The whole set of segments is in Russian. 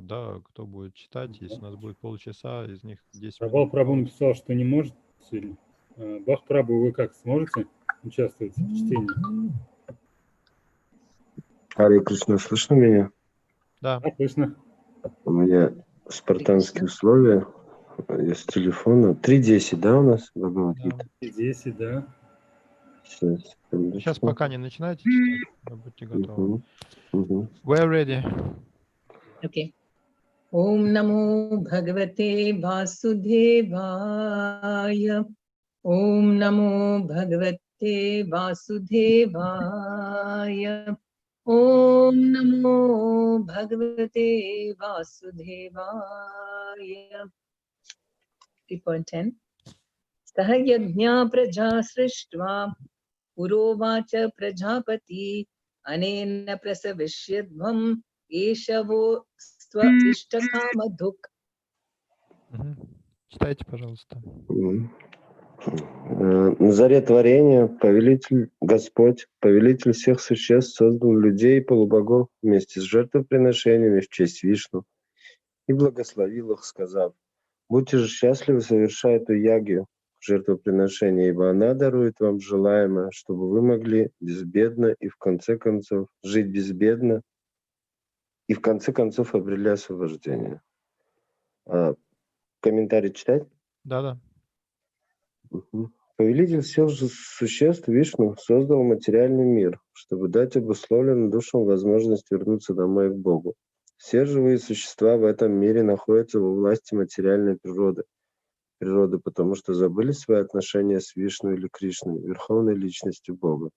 Да, кто будет читать, если у нас будет полчаса, из них 10 Прабхупада минут. Прабху написал, что не может. Бах Прабху, вы как, сможете участвовать в чтении? Харе Кришна, слышно меня? Да. Да, слышно. У меня спартанские условия. Я с телефона. 3:10, да, у нас? Бхагавад-гита? 10, да. Сейчас пока не начинайте читать, но будьте готовы. We're ready. Okay. Om Namo Bhagavate Vasudevaya. Om Namo Bhagavate Vasudevaya. Om Namo Bhagavate Vasudevaya. 3.10. Sahayajna praja srishtva purovacha prajapati anena prasavishyadvam eshavo stva ishtakamaddhuk. Читайте, пожалуйста. На заре творения повелитель Господь, повелитель всех существ, создал людей и полубогов вместе с жертвоприношениями в честь Вишну и благословил их, сказав: «Будьте же счастливы, совершая эту ягью, жертвоприношение, ибо она дарует вам желаемое, чтобы вы могли безбедно и в конце концов жить безбедно и в конце концов обрели освобождение». Комментарий читать? Да. Повелитель всех же существ Вишну создал материальный мир, чтобы дать обусловленным душам возможность вернуться домой к Богу. Все живые существа в этом мире находятся во власти материальной природы, потому что забыли свои отношения с Вишну или Кришной, верховной личностью Бога.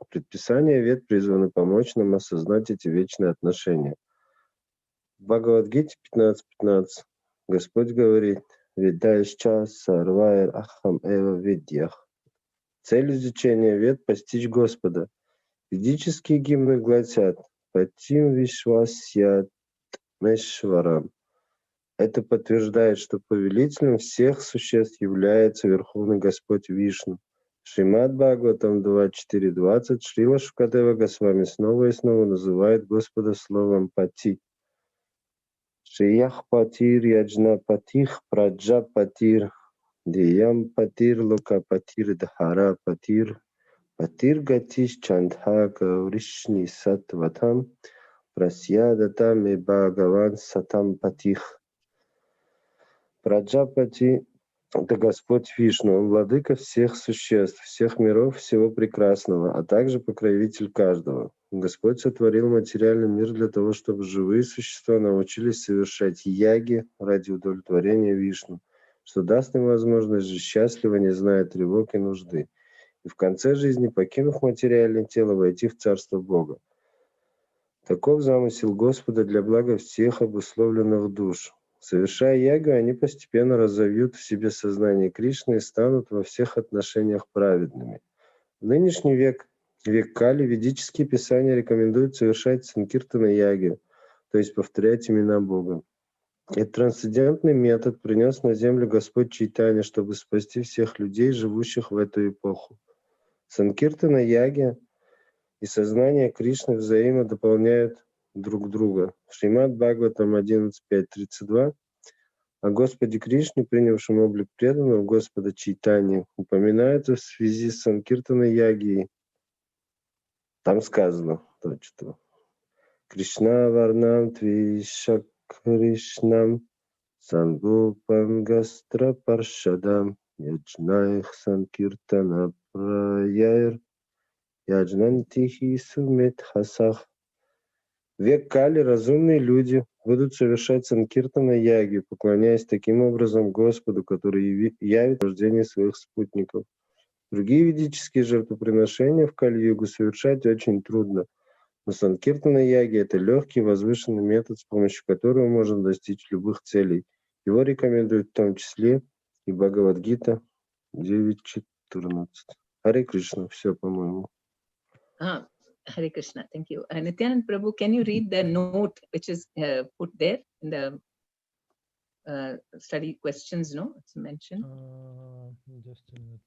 Предписания Вед призваны помочь нам осознать эти вечные отношения. В Бхагавад-гите 15.15 Господь говорит: «Ведаишча сарвайр ахам эва ведьях». Цель изучения Вед — постичь Господа. Ведические гимны гласят: «Патим вишвасьят мешварам». Это подтверждает, что повелителем всех существ является Верховный Господь Вишну. Шримад Бхагаватам 2.4.20 Шрила Шукадева Госвами снова и снова называет Господа словом «пати». Шриях патир яджна патих праджа патир диям патир лока патир дхара патир патир гатиш чандха гауришни сатватам прасьядатам и Бхагаван сатам патих. Праджапати — это Господь Вишну, Он владыка всех существ, всех миров, всего прекрасного, а также покровитель каждого. Господь сотворил материальный мир для того, чтобы живые существа научились совершать яги ради удовлетворения Вишну, что даст им возможность жить счастливо, не зная тревог и нужды, и в конце жизни, покинув материальное тело, войти в Царство Бога. Таков замысел Господа для блага всех обусловленных душ. Совершая ягу, они постепенно разовьют в себе сознание Кришны и станут во всех отношениях праведными. В нынешний век Кали, ведические писания рекомендуют совершать санкиртана-яги, то есть повторять имена Бога. Этот трансцендентный метод принес на землю Господь Чайтанья, чтобы спасти всех людей, живущих в эту эпоху. Санкиртана-яги и сознание Кришны взаимодополняют друг друга. В Шримад Бхагаватам 11.5.32 о Господе Кришне, принявшем облик преданного Господа Чайтаньи, упоминается в связи с Санкиртана-ягией. Там сказано точно: Кришна варнам твиша Кришнам сангупам гастра паршадам яджнаих санкиртана праяйр яджнантихи сумет хасах. В век Кали разумные люди будут совершать санкиртана-яги, поклоняясь таким образом Господу, который явит рождение своих спутников. Другие ведические жертвоприношения в Кали-югу совершать очень трудно, но санкиртана-яги — это легкий, возвышенный метод, с помощью которого можно достичь любых целей. Его рекомендуют в том числе и Бхагавад-гита 9.14. Харе Кришна, все, по-моему. Hare Krishna, thank you. Nityanand Prabhu, can you read the note which is put there in the study questions? No, it's mentioned. Just a minute,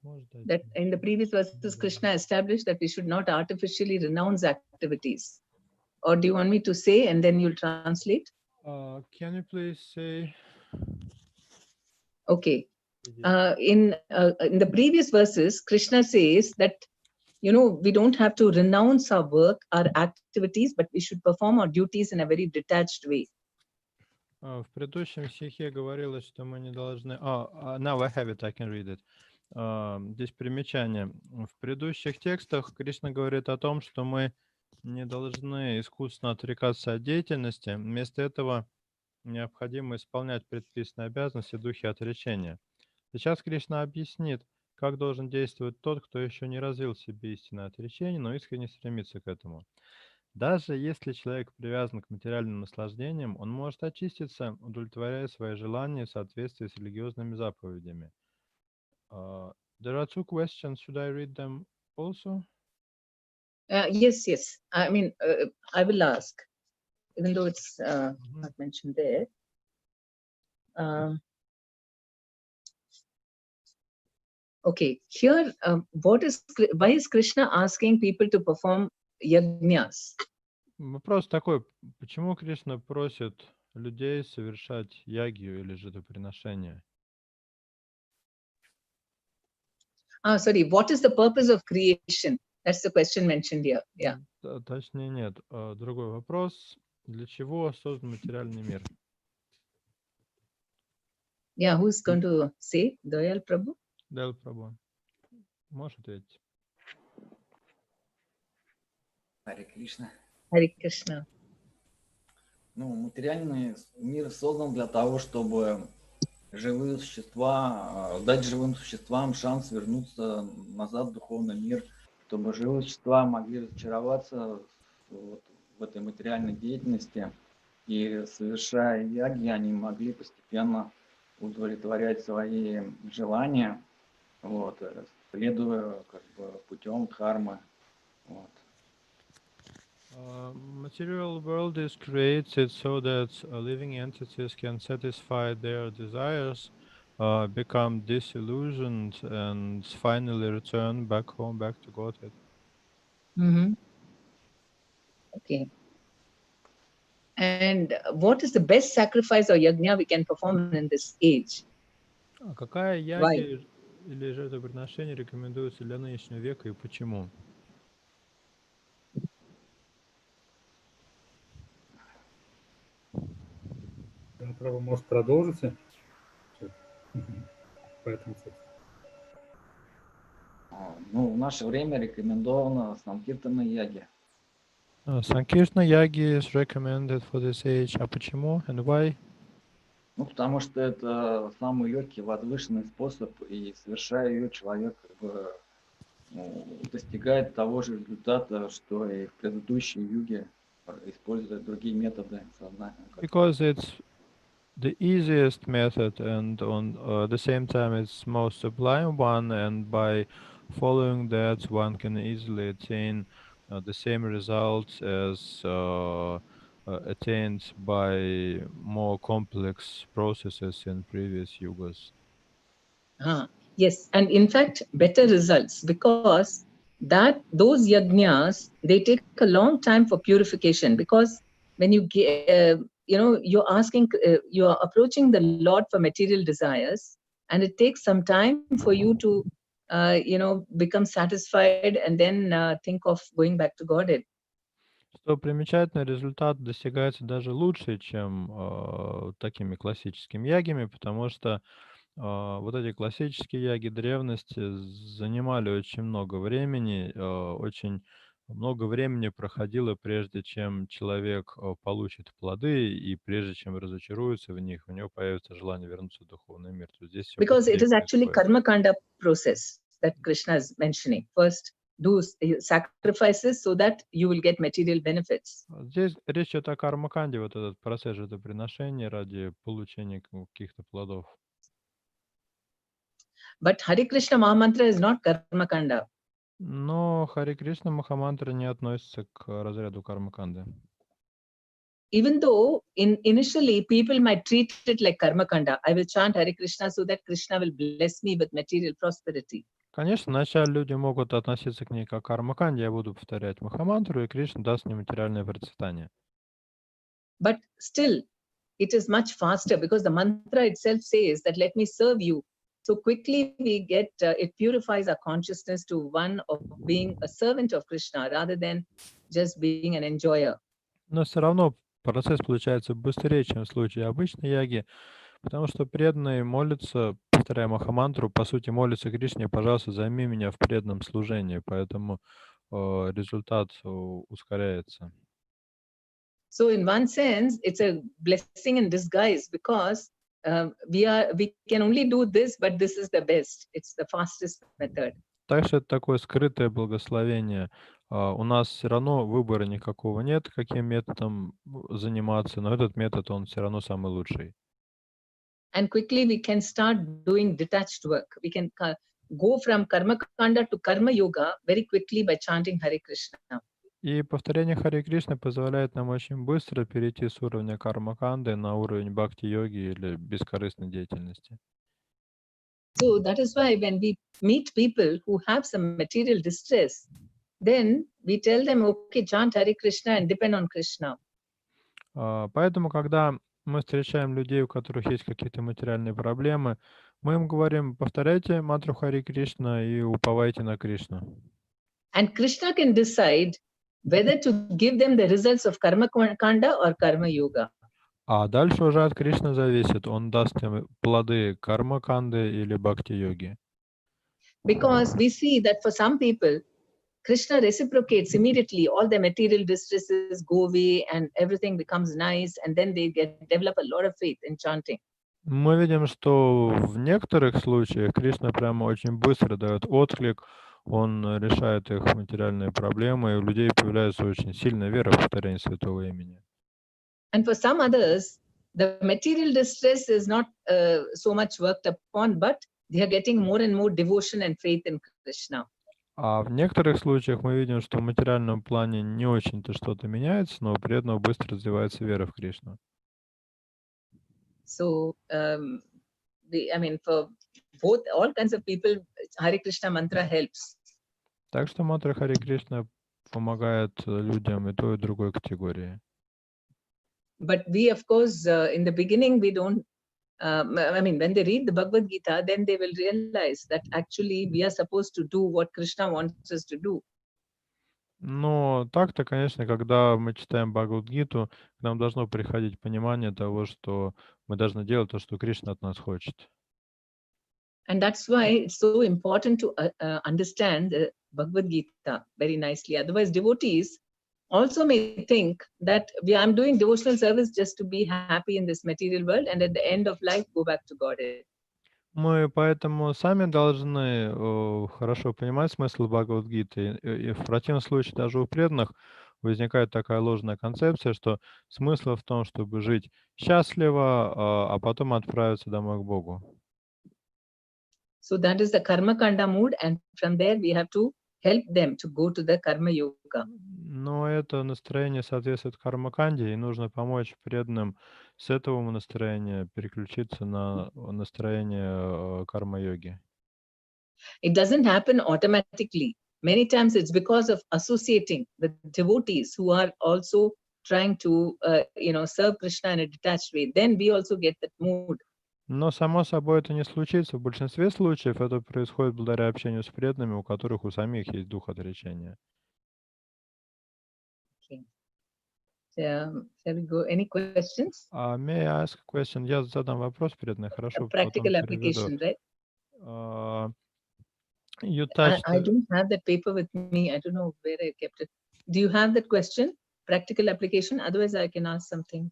that in the previous verses, Krishna established that we should not artificially renounce activities. Or do you want me to say and then you'll translate? Can you please say? Okay. In the previous verses, Krishna says that, we don't have to renounce our work, our activities, but we should perform our duties in a very detached way. В предыдущем стихе говорилось, что мы не должны... Now I have it, I can read it. Здесь примечание. В предыдущих текстах Кришна говорит о том, что мы не должны искусственно отрекаться от деятельности. Вместо этого необходимо исполнять предписанные обязанности в духе отречения. Сейчас Кришна объяснит, как должен действовать тот, кто еще не развил в себе истинное отречение, но искренне стремится к этому. Даже если человек привязан к материальным наслаждениям, он может очиститься, удовлетворяя свои желания в соответствии с религиозными заповедями. There are two questions. Should I read them also? Yes. I mean, I will ask, even though it's not mentioned there. Okay, here, why is Krishna asking people to perform yajnas? Вопрос такой, почему Кришна просит людей совершать ягью или жертвоприношение? Sorry, what is the purpose of creation? That's the question mentioned here. Yeah. Точнее, нет. Другой вопрос. Для чего создан материальный мир? Yeah, who's going to say? Dayal Prabhu? Дэл Прабhu. Можешь ответить? Харе Кришна. Hare Krishna. Материальный мир создан для того, чтобы живые существа, дать живым существам шанс вернуться назад в духовный мир, чтобы живые существа могли разочароваться в этой материальной деятельности и, совершая яги, они могли постепенно удовлетворять свои желания, следуя путем дхармы. Material world is created so that living entities can satisfy their desires, become disillusioned, and finally return back home, back to Godhead. Okay. And what is the best sacrifice or yajna we can perform in this age? Какая яги или жертвоприношение рекомендуется для нынешнего века и почему? Право, может, продолжите? Поэтому... В наше время рекомендовано Санкиртана яги. Sankirtana Yagi is recommended for this age. А почему? And why? Потому что это самый легкий, возвышенный способ, и совершая ее, человек достигает того же результата, что и в предыдущей юге, используя другие методы сознания. Because it's the easiest method, and on the same time it's most sublime one, and by following that one can easily attain the same results as attained by more complex processes in previous yugas. Yes, and in fact, better results, because those yajnas, they take a long time for purification, because when you get, you're approaching the Lord for material desires, and it takes some time for you to, become satisfied and then think of going back to Godhead. Что примечательно, результат достигается даже лучше, чем такими классическими ягами, потому что вот эти классические яги древности занимали очень много времени, очень много времени проходило, прежде чем человек получит плоды, и прежде чем разочаруется в них, у него появится желание вернуться в духовный мир. То здесь все Because it is actually происходит. karma kanda process that Krishna is mentioning. First, do sacrifices so that you will get material benefits. Здесь речь идет о кармаканде, вот этот процесс жертвоприношения ради получения каких-то плодов. But Hare Krishna Mahamantra is not karma kanda. Но Харе Кришна Махамантра не относится к разряду кармаканды. Even though initially people might treat it like karma kanda, I will chant Hare Krishna so that Krishna will bless me with material prosperity. Конечно, вначале люди могут относиться к ней как к кармаканде, я буду повторять Махамантру, и Кришна даст мне материальное процветание. But still, it is much faster because the mantra itself says that let me serve you. So quickly we get, it purifies our consciousness to one of being a servant of Krishna rather than just being an enjoyer. Но все равно процесс получается быстрее, чем в случае обычной яги, потому что преданные молятся, повторяя махамантру, по сути молятся Кришне: пожалуйста, займи меня в преданном служении, поэтому результат ускоряется. So in one sense, it's a blessing in disguise because we can only do this, but this is the best. It's the fastest method. Так что это такое скрытое благословение. У нас все равно выбора никакого нет, каким методом заниматься, но этот метод, он все равно самый лучший. And quickly we can start doing detached work. We can go from karma kanda to karma yoga very quickly by chanting Hare Krishna. И повторение Харе Кришны позволяет нам очень быстро перейти с уровня карма-канды на уровень бхакти-йоги или бескорыстной деятельности. So that is why when we meet people who have some material distress, then we tell them, okay, chant Hare Krishna and depend on Krishna. Поэтому, когда мы встречаем людей, у которых есть какие-то материальные проблемы, мы им говорим: повторяйте мантру Харе Кришна и уповайте на Кришну. And Krishna can decide whether to give them the results of karma kanda or karma yoga. А дальше уже от Кришны зависит, он даст им плоды карма-канды или бхакти-йоги. Because we see that for some people, Krishna reciprocates immediately. All the material distresses go away and everything becomes nice, and then they develop a lot of faith in chanting. Мы видим, что в некоторых случаях Кришна прямо очень быстро дает отклик, он решает их материальные проблемы, и у людей появляется очень сильная вера в повторение святого имени. And for some others, the material distress is not so much worked upon, but they are getting more and more devotion and faith in Krishna. А в некоторых случаях мы видим, что в материальном плане не очень-то что-то меняется, но при этом быстро развивается вера в Кришну. So, for both, all kinds of people, Hare Krishna mantra helps. Так что мантра Харе Кришна помогает людям и той, и другой категории. But we, of course, in the beginning, we don't, when they read the Bhagavad Gita, then they will realize that actually we are supposed to do what Krishna wants us to do. Но так-то, конечно, когда мы читаем Бхагавад-гиту, к нам должно приходить понимание того, что мы должны делать то, что Кришна от нас хочет. And that's why it's so important to understand the Bhagavad Gita very nicely. Otherwise, devotees also may think that I'm doing devotional service just to be happy in this material world, and at the end of life, go back to Godhead. Мы поэтому сами должны хорошо понимать смысл Бхагавад-гиты. И в противном случае даже у преданных возникает такая ложная концепция, что смысл в том, чтобы жить счастливо, а потом отправиться домой к Богу. So that is the karma kanda mood, and from there we have to help them to go to the karma yoga. Но это настроение соответствует карма-канде, и нужно помочь преданным с этого настроения переключиться на настроение карма-йоги. It doesn't happen automatically. Many times it's because of associating with devotees who are also trying to, serve Krishna in a detached way. Then we also get that mood. Но, само собой, это не случится. В большинстве случаев это происходит благодаря общению с преданными, у которых у самих есть дух отречения. Okay. Shall we go? Any questions? May I ask a question? Я задам вопрос преданный, хорошо, Practical потом переведу. application, right? You touched... I don't have that paper with me. I don't know where I kept it. Do you have that question? Practical application? Otherwise, I can ask something.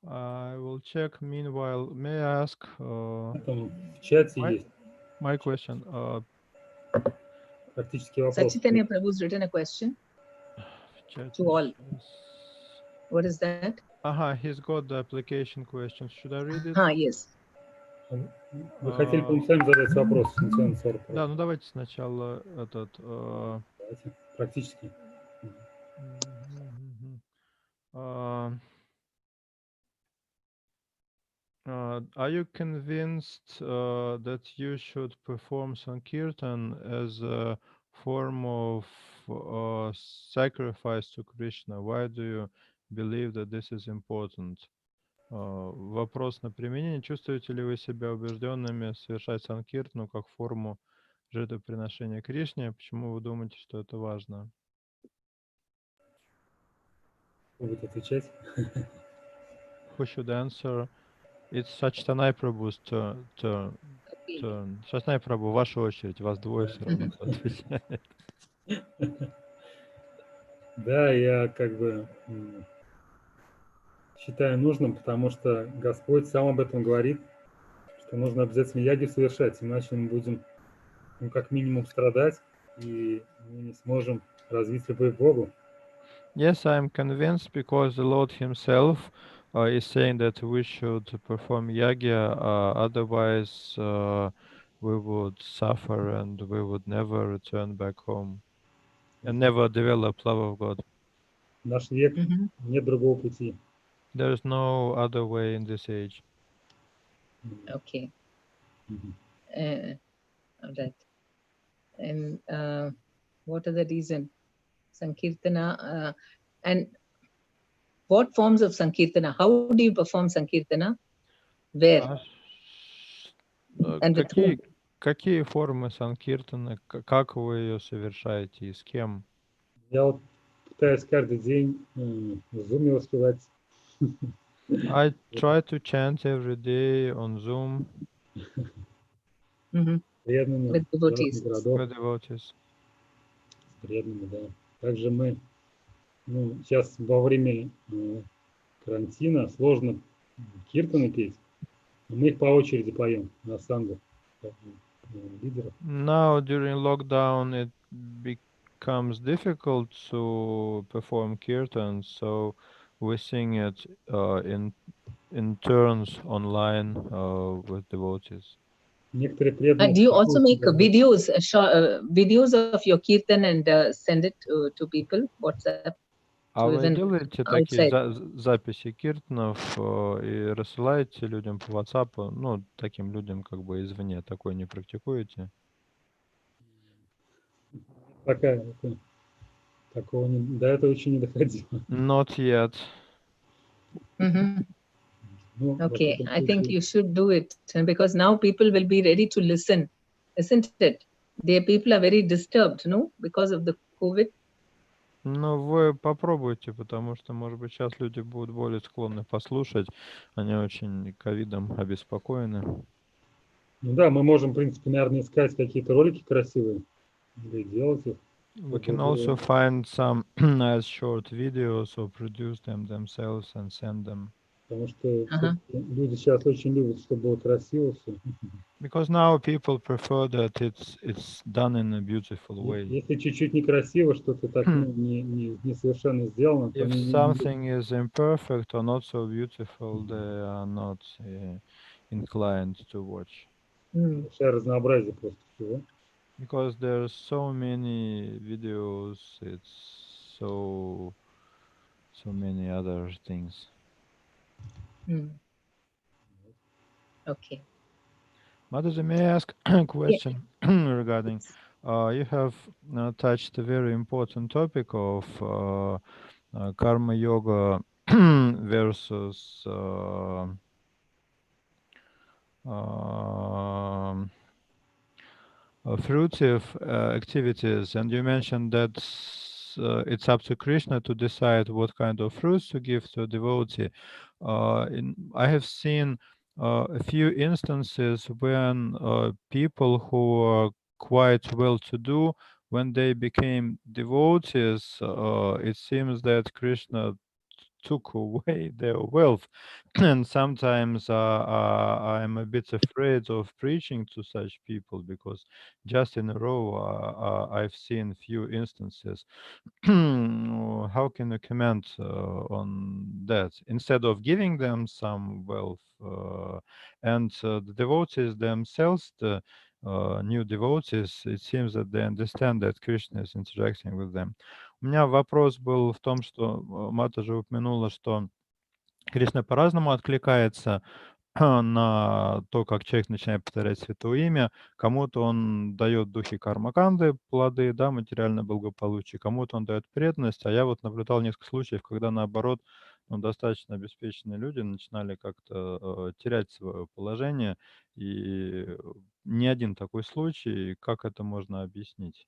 I will check. Meanwhile, may I ask Там в чате есть my question? практический вопрос. Sachitanya Prabhu's written a question to all. What is that? He's got the application question. Should I read it? Yes. Вы хотели, по-моему, сами задать вопрос. Да, ну давайте сначала этот... Давайте, практически. Are you convinced that you should perform Sankirtan as a form of sacrifice to Krishna? Why do you believe that this is important. Вопрос на применение. Чувствуете ли вы себя убежденными совершать санкиртану как форму жертвоприношения Кришне? Почему вы думаете, что это важно? Кто будет отвечать? Who should answer? It's Сачтанай Прабhu's turn. Сачтанай Прабhu, ваша очередь. Вас двое все равно кто отвечает. Да, я считаю нужным, потому что Господь сам об этом говорит, что нужно обязательно яги совершать, иначе мы будем, как минимум, страдать, и мы не сможем развить любовь к Богу. Yes, I'm convinced because the Lord Himself is saying that we should perform yagya, otherwise we would suffer and we would never return back home and never develop love of God. Наш век, нет другого пути. There is no other way in this age. Okay. All right. And what are the reason? Sankirtana. And what forms of Sankirtana? How do you perform Sankirtana? Where? And with whom? Какие формы санкиртаны? Как вы ее совершаете и с кем? Я вот пытаюсь каждый день в Zoom воспевать. I try to chant every day on Zoom. Преданными, With devotees. городов, With devotees. преданными, да. Также мы, сейчас во время карантина сложно киртаны петь. Мы их по очереди поем на сангах лидеров. Now during lockdown it becomes difficult to perform kirtan, so we sing it in turns online with devotees. Некоторые преданные. And do you also make videos, videos of your kirtan and send it to people? WhatsApp? А вы делаете такие записи киртанов и рассылаете людям по WhatsApp, таким людям как бы извне, такое не практикуете? Пока такого до этого еще не доходило. Not yet. Okay, I think you should do it because now people will be ready to listen, isn't it? The people are very disturbed, no, because of the COVID. Вы попробуйте, потому что, может быть, сейчас люди будут более склонны послушать. Они очень ковидом обеспокоены. Да, мы можем, в принципе, наверное, искать какие-то ролики красивые или делать их. We can also find some nice short videos or produce them themselves and send them. Потому что люди сейчас очень любят, чтобы было красиво все. Because now people prefer that it's done in a beautiful way. Если чуть-чуть некрасиво, что-то так не совершенно сделано, то if something is imperfect or not so beautiful, they are not inclined to watch. Большое разнообразие просто всего. Because there's so many videos, it's so many other things. Okay. Mataji, may I ask a question regarding, you have touched a very important topic of karma yoga versus fruitive activities, and you mentioned that it's up to Krishna to decide what kind of fruits to give to a devotee. I have seen a few instances when people who are quite well-to-do, when they became devotees, it seems that Krishna took away their wealth. And sometimes I'm a bit afraid of preaching to such people, because just in a row I've seen few instances. How can you comment on that? Instead of giving them some wealth, and the devotees themselves, the new devotees, it seems that they understand that Krishna is interacting with them. У меня вопрос был в том, что Мата же упомянула, что Кришна по-разному откликается на то, как человек начинает повторять святое имя. Кому-то он дает духи кармаканды, плоды, да, материальное благополучие, кому-то он дает преданность. А я вот наблюдал несколько случаев, когда наоборот, ну, достаточно обеспеченные люди начинали как-то терять свое положение. И не один такой случай. Как это можно объяснить?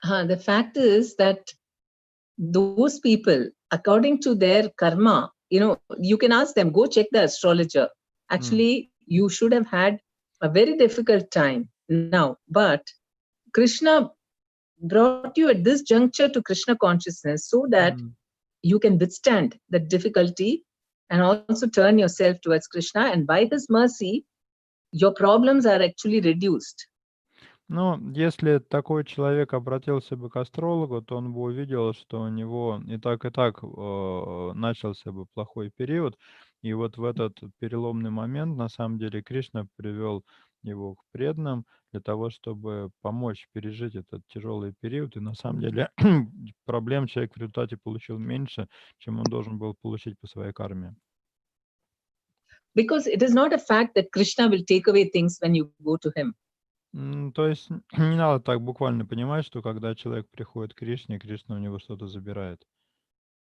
The fact is that those people, according to their karma, you can ask them, go check the astrologer. Actually, you should have had a very difficult time now, but Krishna brought you at this juncture to Krishna consciousness so that you can withstand the difficulty and also turn yourself towards Krishna. And by His mercy, your problems are actually reduced. Ну, если такой человек обратился бы к астрологу, то он бы увидел, что у него и так начался бы плохой период. И вот в этот переломный момент, на самом деле, Кришна привел его к преданным для того, чтобы помочь пережить этот тяжелый период. И на самом деле проблем человек в результате получил меньше, чем он должен был получить по своей карме. Because it is not a fact that Krishna will take away things when you go to him. То есть не надо так буквально понимать, что когда человек приходит к Кришне, Кришна у него что-то забирает.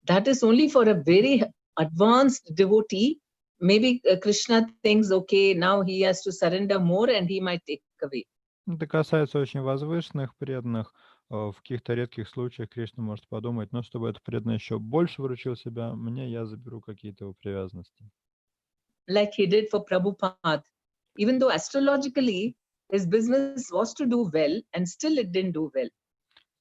That is only for a very advanced devotee. Maybe Krishna thinks, okay, now he has to surrender more and he might take away. Это касается очень возвышенных преданных. В каких-то редких случаях Кришна может подумать, ну, чтобы этот преданный еще больше выручил себя, я заберу какие-то его привязанности. Like he did for Prabhupada. Even though astrologically his business was to do well, and still it didn't do well.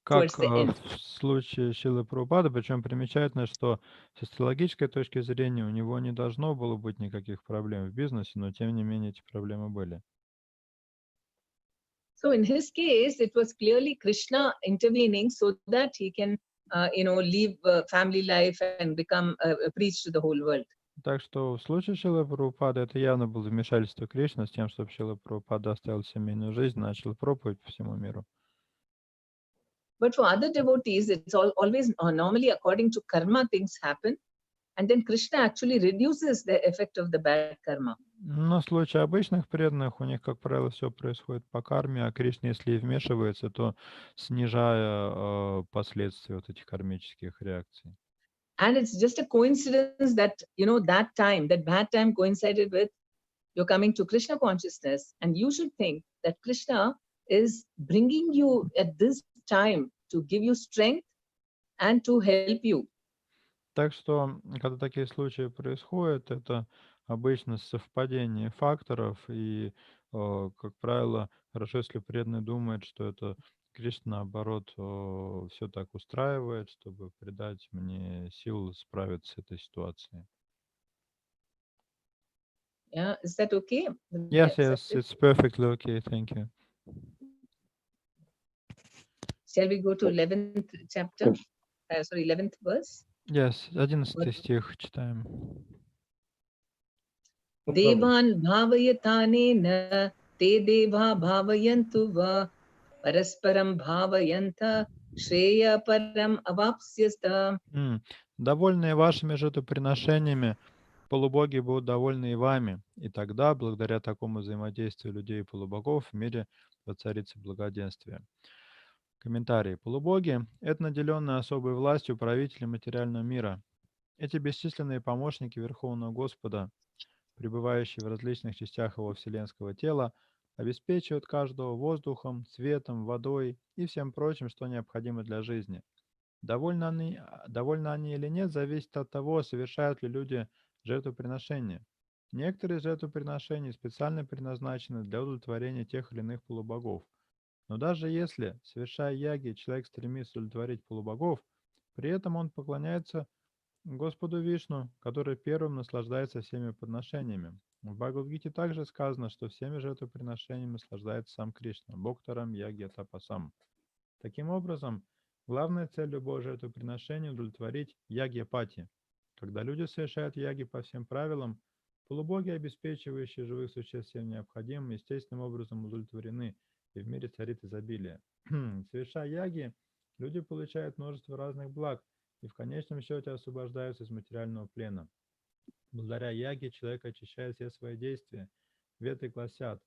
Как в случае Шрилы Прабхупады, причем примечательно, что с астрологической точки зрения у него не должно было быть никаких проблем в бизнесе, но тем не менее эти проблемы были. So in his case, it was clearly Krishna intervening so that he can, leave family life and become a priest to the whole world. Так что в случае Шрилы Прабхупады это явно было вмешательство Кришны с тем, чтобы Шрила Прабхупада оставил семейную жизнь, начал проповедь по всему миру. But for other devotees, it's always normally according to karma things happen, and then Krishna actually reduces the effect of the bad karma. Но в случае обычных преданных у них, как правило, все происходит по карме, а Кришна, если и вмешивается, то снижая последствия вот этих кармических реакций. And it's just a coincidence that, that bad time coincided with you're coming to Krishna consciousness. And you should think that Krishna is bringing you at this time to give you strength and to help you. Так что, когда такие случаи происходят, это обычно совпадение факторов, и, как правило, хорошо, если преданный думает, что это Кришна, наоборот, все так устраивает, чтобы придать мне сил справиться с этой ситуацией. Yeah, is that okay? Yes, it's perfectly okay, thank you. Shall we go to 11th chapter? 11th verse. Yes, 11 стих читаем. Devan bhavayatanena te deva bhavayantu va parasparam bhavayanta shreya param avapsyasta. Довольные вашими жертвоприношениями, полубоги будут довольны и вами, и тогда, благодаря такому взаимодействию людей и полубогов, в мире воцарится благоденствие. Комментарий. Полубоги – это наделенные особой властью правители материального мира. Эти бесчисленные помощники Верховного Господа, пребывающие в различных частях его вселенского тела, обеспечивают каждого воздухом, светом, водой и всем прочим, что необходимо для жизни. Довольны они или нет, зависит от того, совершают ли люди жертвоприношения. Некоторые жертвоприношения специально предназначены для удовлетворения тех или иных полубогов. Но даже если, совершая яги, человек стремится удовлетворить полубогов, при этом он поклоняется Господу Вишну, который первым наслаждается всеми подношениями. В Бхагавад-гите также сказано, что всеми жертвоприношениями наслаждается сам Кришна, Бхоктарам Яги Тапасам. Таким образом, главная цель любого жертвоприношения – удовлетворить яги-пати. Когда люди совершают яги по всем правилам, полубоги, обеспечивающие живых существ всем необходимым, естественным образом удовлетворены, и в мире царит изобилие. Совершая яги, люди получают множество разных благ и в конечном счете освобождаются из материального плена. Благодаря яге человек очищает все свои действия. Веды гласят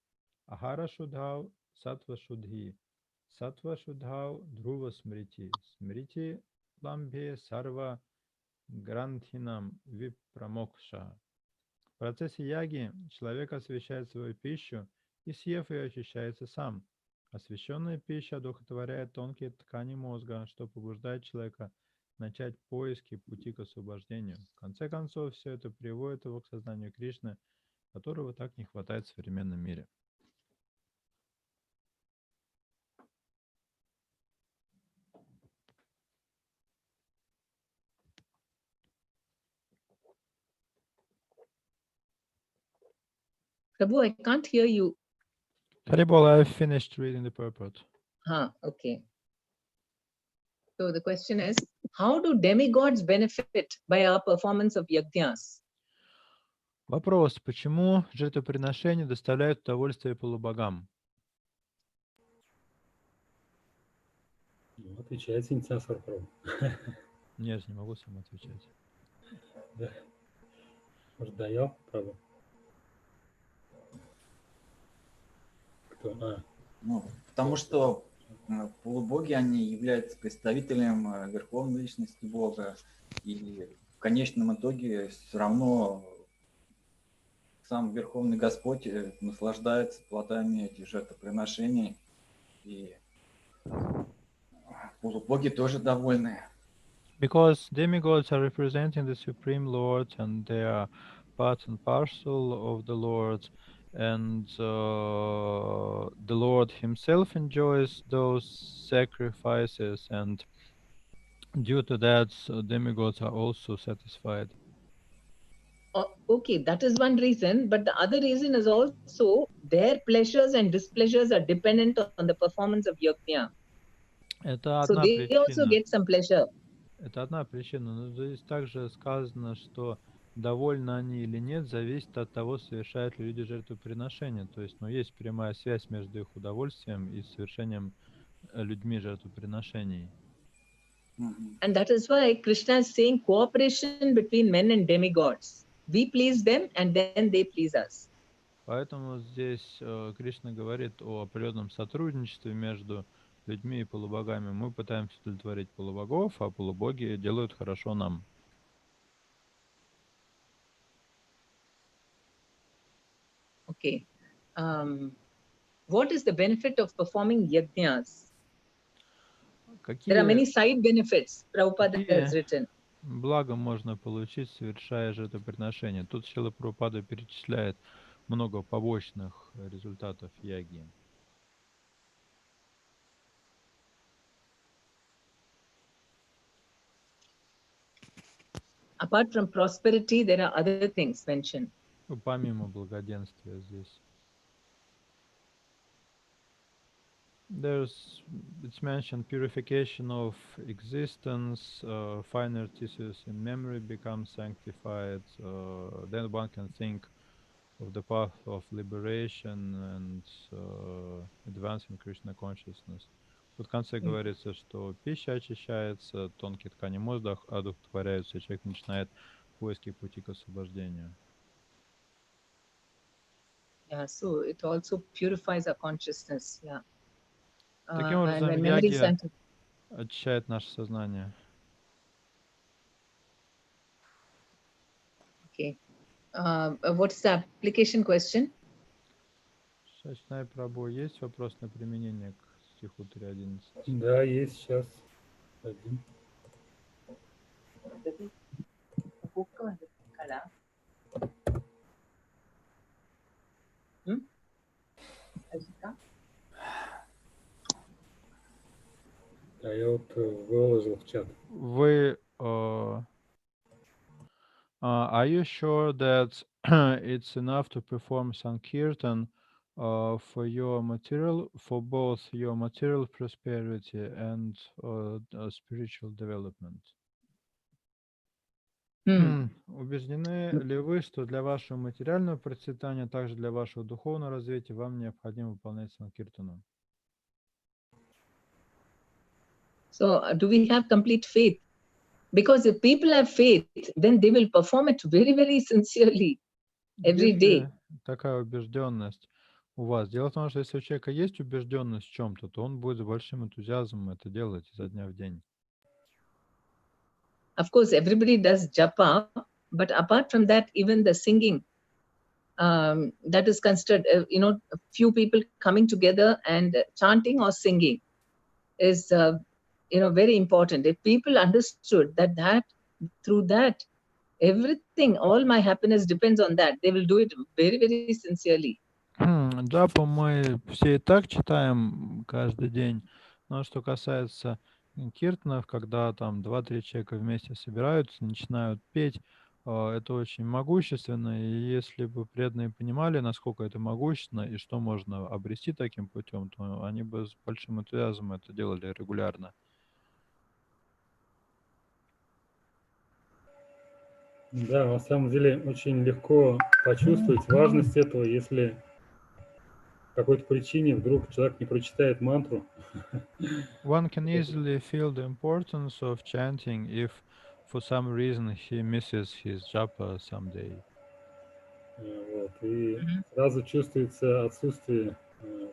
Ахара Шудхау, Сатва Шудхи, Сатва Шудхау, Друва Смрити, Смрити Ламбе Сарва Грантхинам Випрамокша. В процессе яги человек освещает свою пищу и, съев ее, очищается сам. Освященная пища одухотворяет тонкие ткани мозга, что побуждает человека начать поиски пути к освобождению. В конце концов, все это приводит его к сознанию Кришны, которого так не хватает в современном мире. Prabhu, I can't hear you. Haribol, I finished reading the purport. Okay. So the question is, how do demigods benefit by our performance of yajnas? Вопрос, почему жертвоприношения доставляют удовольствие полубогам? Ну, отвечайте, Нитянасвар Прабху. Я же не могу сам отвечать. Да. Может, Даял Прабху? Кто? Ну, потому что полубоги, они являются представителем Верховной Личности Бога, и в конечном итоге все равно сам Верховный Господь наслаждается плодами этих жертвоприношений, и полубоги тоже довольны. Because demigods are representing the Supreme Lord and they are part and parcel of the Lord, and the Lord himself enjoys those sacrifices, and due to that, demigods are also satisfied. Okay, that is one reason, but the other reason is also their pleasures and displeasures are dependent on the performance of yajna. Это So одна they also причина. get some pleasure. Это одна причина, но здесь также сказано, что довольны они или нет, зависит от того, совершают ли люди жертвоприношения. То есть, есть прямая связь между их удовольствием и совершением людьми жертвоприношений. And that is why Krishna is saying cooperation between men and demigods. We please them and then they please us. Поэтому здесь Кришна говорит о определенном сотрудничестве между людьми и полубогами. Мы пытаемся удовлетворить полубогов, а полубоги делают хорошо нам. Okay. What is the benefit of performing yajnas? There are many side benefits. Prabhupada has written. Благо можно получить, совершая жертвоприношение. Тут Шрила Прабхупада перечисляет много побочных результатов яги. Apart from prosperity, there are other things mentioned. Помимо благоденствия здесь. It's mentioned purification of existence, finer tissues in memory become sanctified, then one can think of the path of liberation and advancing Krishna consciousness. Тут в конце говорится, что пища очищается, тонкие ткани мозга одухотворяются, и человек начинает поиски пути к освобождению. Yeah, so it also purifies our consciousness. Yeah. Таким образом, яги очищает наше сознание. Okay. What's the application question? Шачная Прабhu, есть вопрос на применение к стиху 3.11? Да, есть сейчас один. Да, я вот выложил в чат. Вы, are you sure that it's enough to perform Sankirtan for your material, for both your material prosperity and spiritual development? Убеждены ли вы, что для вашего материального процветания, а также для вашего духовного развития вам необходимо выполнять Санкиртану? So, do we have complete faith? Because if people have faith, then they will perform it very, very sincerely every day. Если такая убежденность у вас. Дело в том, что если у человека есть убежденность в чем-то, то он будет с большим энтузиазмом это делать изо дня в день. Of course, everybody does japa, but apart from that, even the singing, that is considered, a few people coming together and chanting or singing is, very important. If people understood that through that, everything, all my happiness depends on that, they will do it very, very sincerely. Джапу мы все и так читаем каждый день, но что касается киртанов, когда там 2-3 человека вместе собираются, начинают петь, это очень могущественно, и если бы преданные понимали, насколько это могущественно и что можно обрести таким путем, то они бы с большим энтузиазмом это делали регулярно. Да, на самом деле очень легко почувствовать важность этого, если по какой-то причине вдруг человек не прочитает мантру. One can easily feel the importance of chanting if for some reason he misses his japa someday. Вот, и сразу чувствуется отсутствие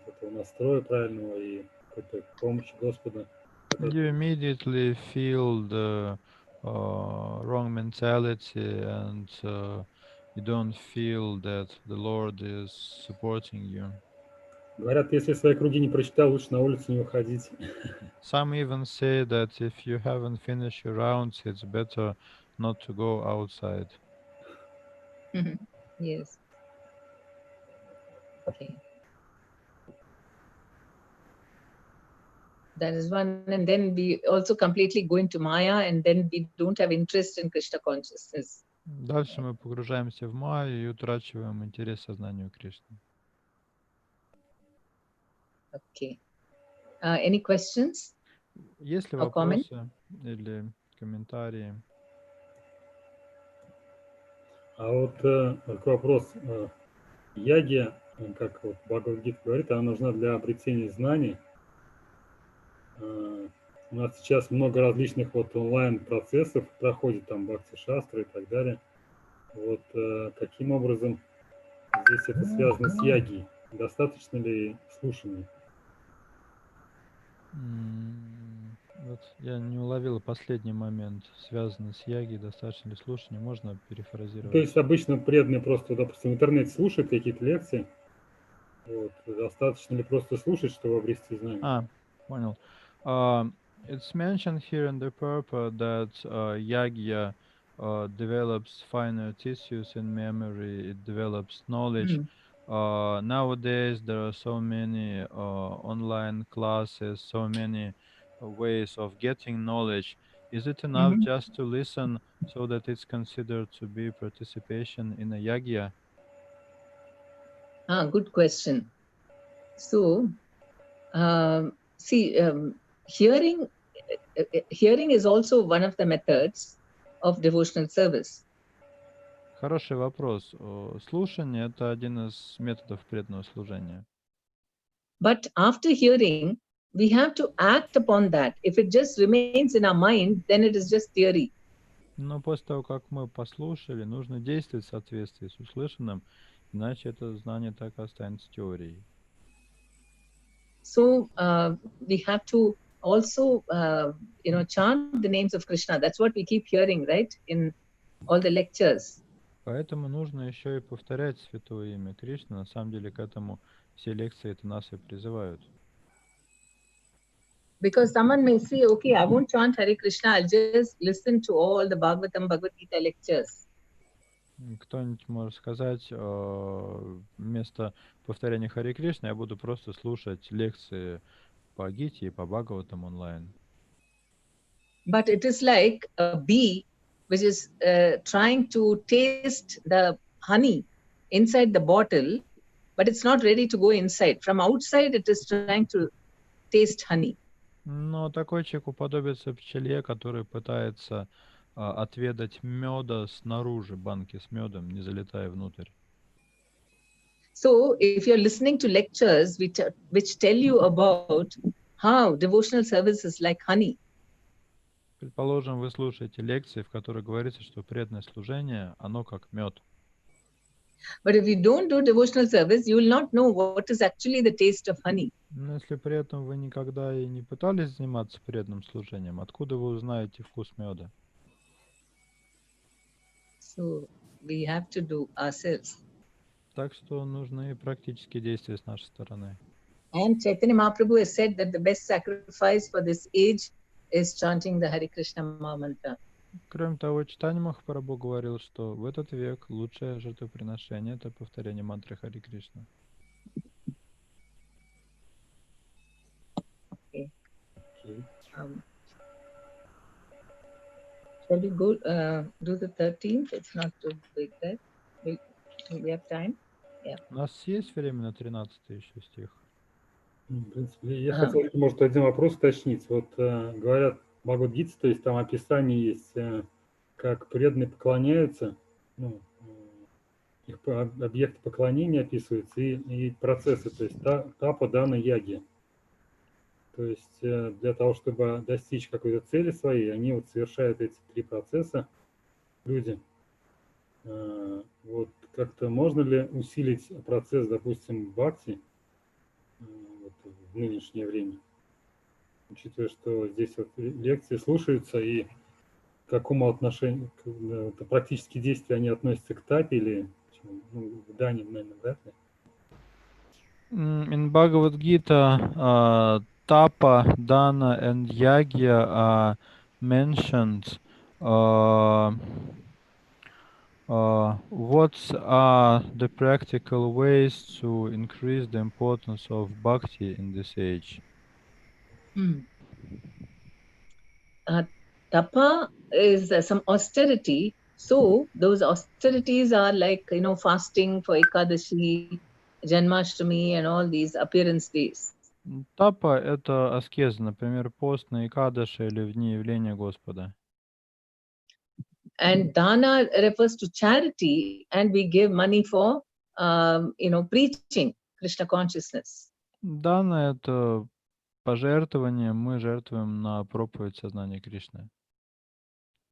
этого настроя правильного и какой-то помощи Господа. You immediately feel the wrong mentality, and you don't feel that the Lord is supporting you. Говорят, если свои круги не прочитал, лучше на улицу не выходить. Some even say that if you haven't finished your rounds, it's better not to go outside. Yes. Okay. That is one, and then we also completely go into Maya, and then we don't have interest in Krishna consciousness. Дальше мы погружаемся в майю и утрачиваем интерес к сознанию Кришны. Okay. Any questions? Есть ли or comment? вопросы или комментарии? А вот такой вопрос. Яги, как вот Бхагавад-гита говорит, она нужна для обретения знаний. У нас сейчас много различных вот онлайн-процессов проходит, там бхакти-шастры и так далее. Вот каким образом здесь это связано с ягой? Достаточно ли слушания? Вот я не уловил последний момент, связанный с ягой, достаточно ли слушания, можно перефразировать? То есть обычно преданные просто, допустим, в интернете слушают какие-то лекции. Вот. Достаточно ли просто слушать, чтобы обрести знания? Понял. It's mentioned here in the purport that yagya develops finer tissues in memory, it develops knowledge. Nowadays there are so many online classes, so many ways of getting knowledge. Is it enough just to listen so that it's considered to be participation in a yagya? Good question. So, hearing is also one of the methods of devotional service. Хороший вопрос. Слушание — это один из методов преданного служения. But after hearing, we have to act upon that. If it just remains in our mind, then it is just theory. Но после того, как мы послушали, нужно действовать в соответствии с услышанным, иначе это знание так и останется теорией. So we have to also, chant the names of Krishna. That's what we keep hearing, right, in all the lectures. Поэтому нужно еще и повторять святое имя Кришны. На самом деле к этому все лекции это нас и призывают. Because someone may say, okay, I won't chant Hare Krishna, I'll just listen to all the Bhagavatam, Bhagavad Gita lectures. Кто-нибудь может сказать, вместо повторения Харе Кришны я буду просто слушать лекции по Гите и по Бхагаватам онлайн. But it is like a bee which is trying to taste the honey inside the bottle, but it's not ready to go inside. From outside, it is trying to taste honey. Но такой человек уподобится пчеле, который пытается отведать меда снаружи банки с медом, не залетая внутрь. So if you're listening to lectures which tell you about how devotional service is like honey, Предположим, вы слушаете лекции, в которых говорится, что преданное служение, оно как мед. But if you don't do devotional service, you will not know what is actually the taste of honey. Но если при этом вы никогда и не пытались заниматься преданным служением, откуда вы узнаете вкус меда? So we have to do ourselves. Так что нужны практические действия с нашей стороны. And Chaitanya Mahaprabhu has said that the best sacrifice for this age is chanting the Hare Krishna Maha Mantra. Кроме того, Чайтанья Махапрабху говорил, что в этот век лучшее жертвоприношение – это повторение мантры Хари Кришна. Okay. Shall we go do the 13th? It's not too big, right? We have time? Yeah. У нас есть время на 13-й еще стих? В принципе, я хотел, может, один вопрос уточнить. Вот говорят, Бхагавад-гите, то есть там описание есть, как преданные поклоняются, ну, их объекты поклонения описываются и процессы, то есть тапа, дана, яги. То есть для того, чтобы достичь какой-то цели своей, они вот совершают эти 3 процесса, люди. Вот как-то можно ли усилить процесс, допустим, бхакти вот, в нынешнее время, учитывая, что здесь вот лекции слушаются, и к какому отношению, практические действия они относятся к тапе или к дане, наверное, вряд ли? In Bhagavad Gita, Tapa, Dana, and Yagya are mentioned. What are the practical ways to increase the importance of bhakti in this age? Tapa is some austerity. So those austerities are like, fasting for Ekadashi, Janmashtami, and all these appearance days. Тапа – это аскеза, например, пост на Экадаши или в дни явления Господа. And dana refers to charity, and we give money for, preaching Krishna consciousness. Дана – это пожертвование, мы жертвуем на проповедь сознания Кришны.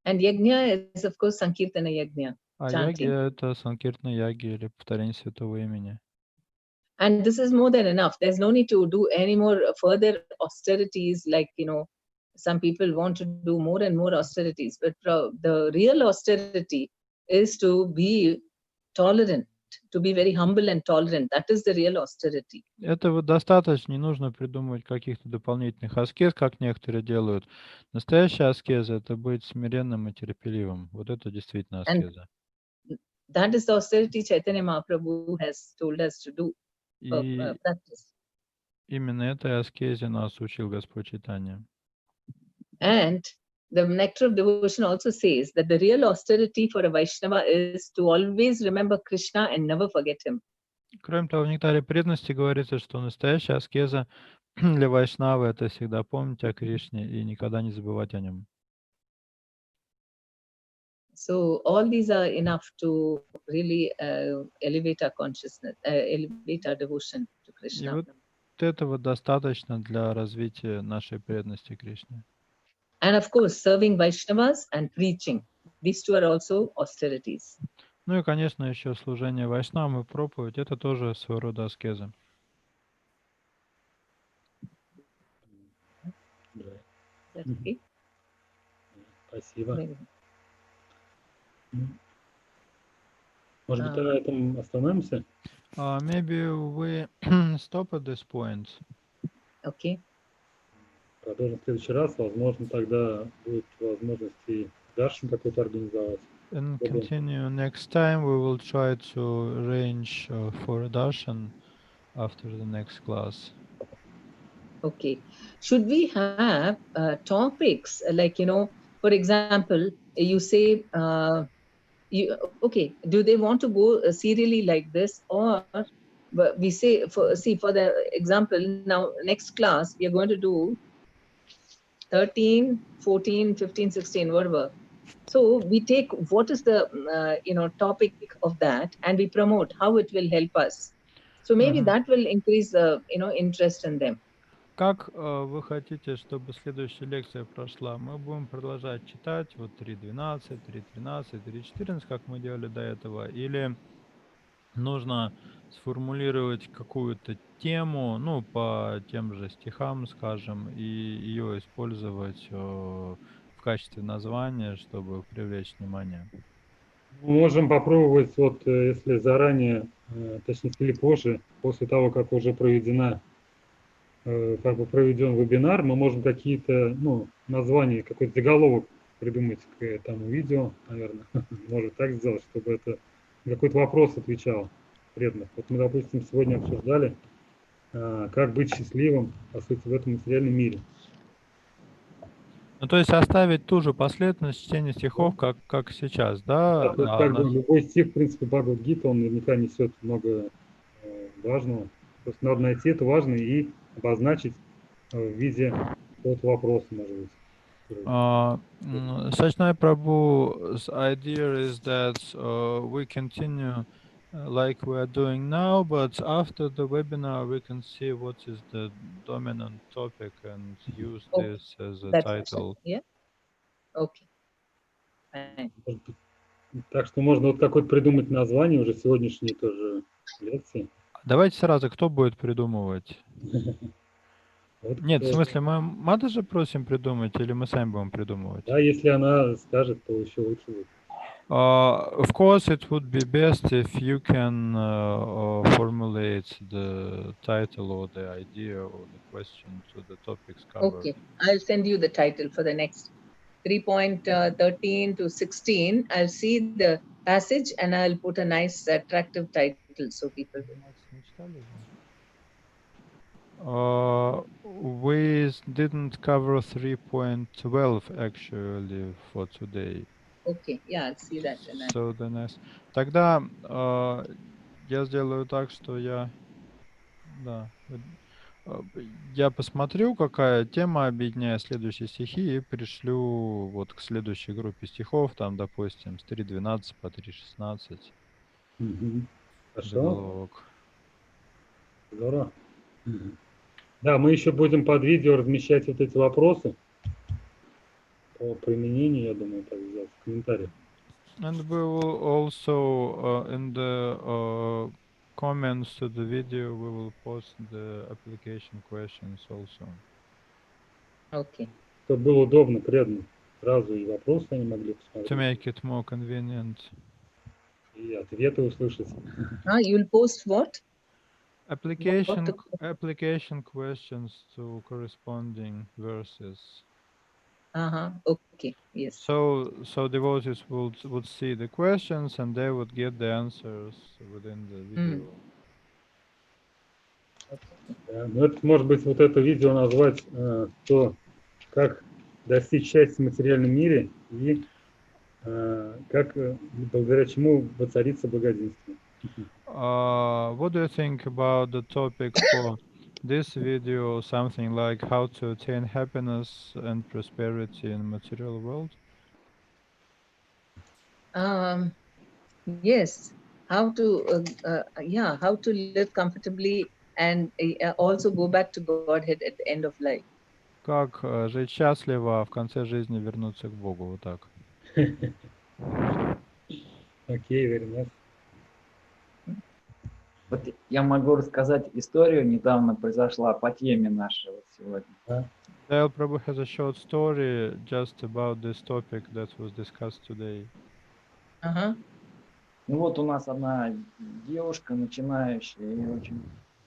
And yajna is, of course, Sankirtana yajna. А ягья – это санкиртана яги или повторение святого имени. And this is more than enough. There's no need to do any more further austerities, like, some people want to do more and more austerities. But the real austerity is to be tolerant, to be very humble and tolerant. That is the real austerity. Этого достаточно, не нужно придумывать каких-то дополнительных аскез, как некоторые делают. Настоящая аскеза – это быть смиренным и терпеливым. Вот это действительно аскеза. And that is the austerity Chaitanya Mahaprabhu has told us to do. И Practice. именно этой аскезе нас учил Господь Чайтанья. And the Nectar of Devotion also says that the real austerity for a Vaishnava is to always remember Krishna and never forget him. Кроме того, в Нектаре преданности говорится, что настоящая аскеза для Вайшнавы – это всегда помнить о Кришне и никогда не забывать о нем. So all these are enough to really elevate our consciousness, elevate our devotion to Krishna. И вот этого достаточно для развития нашей преданности Кришне. And of course, serving Vaishnavas and preaching. These two are also austerities. Ну и, конечно, еще служение Вайшнавам и проповедь – это тоже своего рода аскеза. Okay? Спасибо. Может быть, на этом остановимся? Maybe we stop at this point. Okay. Продолжим в следующий раз. Возможно, тогда будет возможность и даршин какой-то организовать. And continue next time. We will try to arrange for a darshan after the next class. Okay. Should we have topics like, for example, you say, do they want to go serially like this, or we say, for the example, now next class, we are going to do 13, 14, 15, 16, whatever. So we take what is the, topic of that, and we promote how it will help us. So maybe that will increase the, interest in them. Как вы хотите, чтобы следующая лекция прошла? Мы будем продолжать читать вот 3.12, 3.13, 3.14, как мы делали до этого, или нужно сформулировать какую-то тему, ну, по тем же стихам, скажем, и ее использовать в качестве названия, чтобы привлечь внимание? Можем попробовать, вот если заранее, точнее, или позже, после того, как уже проведена, как бы проведен вебинар, мы можем какие-то, ну, названия, какой-то заголовок придумать к этому видео, наверное. Может так сделать, чтобы это какой-то вопрос отвечал преданных. Вот мы, допустим, сегодня обсуждали, как быть счастливым, по сути, в этом материальном мире. Ну, то есть оставить ту же последовательность чтения стихов, как сейчас, да? Да, то есть как бы любой стих, в принципе, Бхагавад-гита, он наверняка несет много важного. Просто надо найти это важное и обозначить в виде какого-то вопроса, может быть. Sachinai Prabhu's idea is that we continue like we are doing now, but after the webinar we can see what is the dominant topic and use Okay, this as a that's title. yeah. Okay. Fine. Так что можно вот какое-то придумать название уже сегодняшней тоже лекции. Давайте сразу, кто будет придумывать? Вот, Нет, в смысле, мы Мада же просим придумать, или мы сами будем придумывать? да, если она скажет, то еще лучше будет. Of course, it would be best if you can formulate the title or the idea or the question to the topics covered. Okay, I'll send you the title for the next 3.13 to 16. I'll see the passage and I'll put a nice attractive title so people will. We didn't cover 3.12 actually for today. Okay, yeah, I'll see that. So the next. Тогда я сделаю так, что я посмотрю, какая тема объединяет следующие стихи, и пришлю вот к следующей группе стихов, там, допустим, с 3.12 по 3.16. Хорошо. Заголовок. Здорово. Да, мы еще будем под видео размещать вот эти вопросы по применению, я думаю, так сделать, в комментариях. And we will also, in the comments to the video, we will post the application questions also. Okay. Чтобы было удобно, преданно. Сразу и вопросы они могли посмотреть. To make it more convenient. И ответы услышать. You'll post what? Application questions to corresponding verses. Okay, yes. So devotees would see the questions and they would get the answers within the video. Ну, это, может быть, вот это видео назвать то, как достичь счастья в материальном мире и как, благодаря чему воцарится благоденствие. What do you think about the topic for this video? Something like how to attain happiness and prosperity in the material world? Yes, how to live comfortably and also go back to Godhead at the end of life. Как жить счастливо, а в конце жизни вернуться к Богу, вот так. Окей, very nice. Вот я могу рассказать историю, недавно произошла по теме нашей вот сегодня. Dale Prabhu has a short story just about this topic that was discussed today. Ну вот у нас одна девушка начинающая, ей очень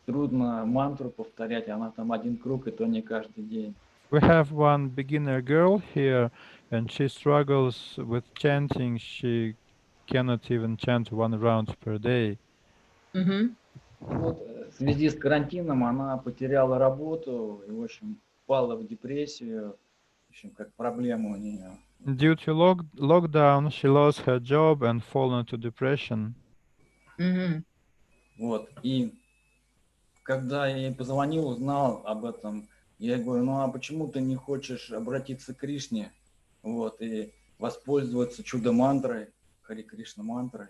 трудно мантру повторять, она там один круг, и то не каждый день. We have one beginner girl here, and she struggles with chanting. She cannot even chant one round per day. Вот в связи с карантином она потеряла работу и, в общем, впала в депрессию, в общем, как проблема у нее. Due to lockdown, she lost her job and fallen into depression. Вот, и когда я ей позвонил, узнал об этом, я ей говорю, ну а почему ты не хочешь обратиться к Кришне, вот, и воспользоваться чудо-мантрой, Хари Кришна мантрой?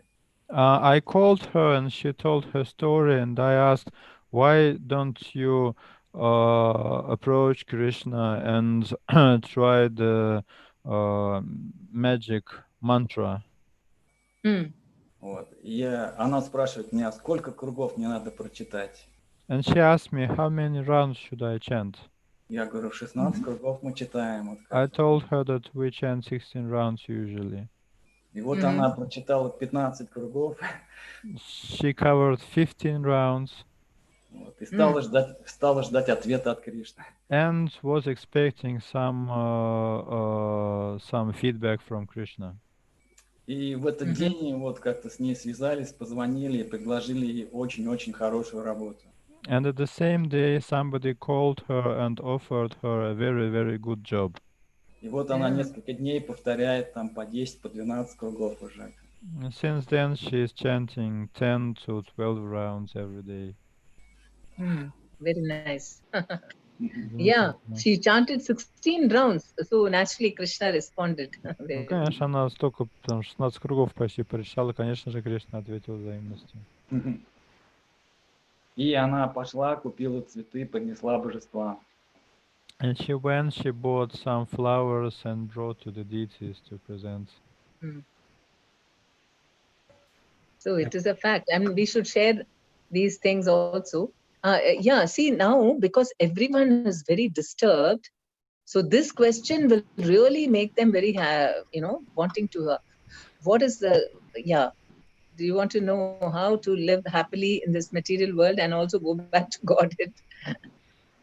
I called her and she told her story, and I asked, why don't you approached Krishna and tried the magic mantra. Вот. И она спрашивает меня, сколько кругов мне надо прочитать. And she asked me, how many rounds should I chant? Я говорю, 16 кругов мы читаем. Вот I как. told her that we chant 16 rounds usually. И вот она прочитала 15 кругов. She covered 15 rounds. Вот, и стала ждать ответа от Кришны. And was expecting some feedback from Krishna. И в этот день вот как-то с ней связались, позвонили и предложили ей очень-очень хорошую работу. And at the same day, somebody called her and offered her a very, very good job. И вот она несколько дней повторяет там по 10, по 12 кругов уже. And since then, she is chanting 10 to 12 rounds every day. Very nice. Yeah, she chanted 16 rounds, so naturally Krishna responded. Ну, конечно, она столько, там, 16 кругов почти прочитала, конечно же, Кришна ответил взаимностью. И она пошла, купила цветы, поднесла божествам. And she went, she bought some flowers and brought to the deities to present. So it is a fact. I mean, we should share these things also. Yeah, see now, because everyone is very disturbed, so this question will really make them very, wanting to, what is the, do you want to know how to live happily in this material world and also go back to Godhead?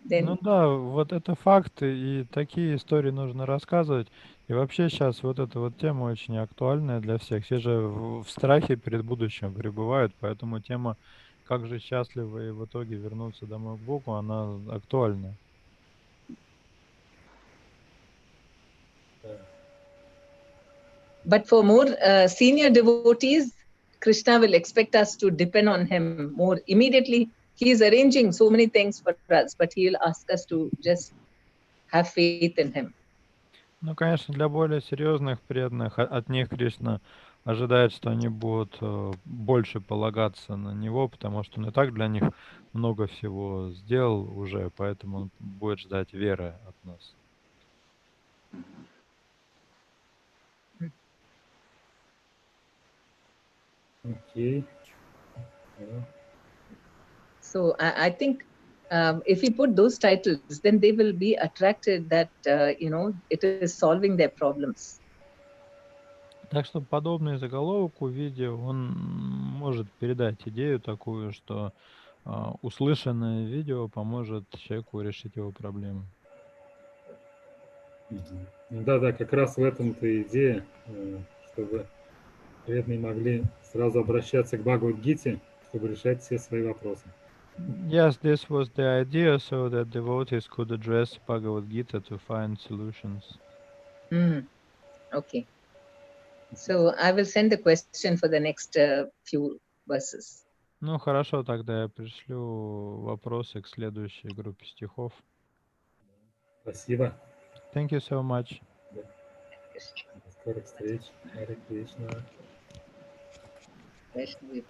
Ну да, вот это факты, и такие истории нужно рассказывать. И вообще сейчас вот эта вот тема очень актуальная для всех. Все же в страхе перед будущим пребывают, поэтому тема «Как же счастливо и в итоге вернуться домой к Богу», она актуальна. But for more senior devotees, Krishna will expect us to depend on him more immediately. He is arranging so many things for us, but he will ask us to just have faith in him. Ну, конечно, для более серьезных преданных от них Кришна ожидает, что они будут больше полагаться на него, потому что он и так для них много всего сделал уже, поэтому он будет ждать веры от нас. Окей. So I think if we put those titles, then they will be attracted that, it is solving their problems. Так что подобный заголовок у видео, он может передать идею такую, что услышанное видео поможет человеку решить его проблемы. Да, как раз в этом-то идея, чтобы преданные могли сразу обращаться к Бхагавад-гите, чтобы решать все свои вопросы. Yes, this was the idea, so that devotees could address Bhagavad Gita to find solutions. Okay. So I will send the question for the next few verses. Ну, хорошо, тогда я пришлю вопросы к следующей группе стихов. Спасибо. Thank you so much. До скорых встреч. Харе Кришна. Krishna.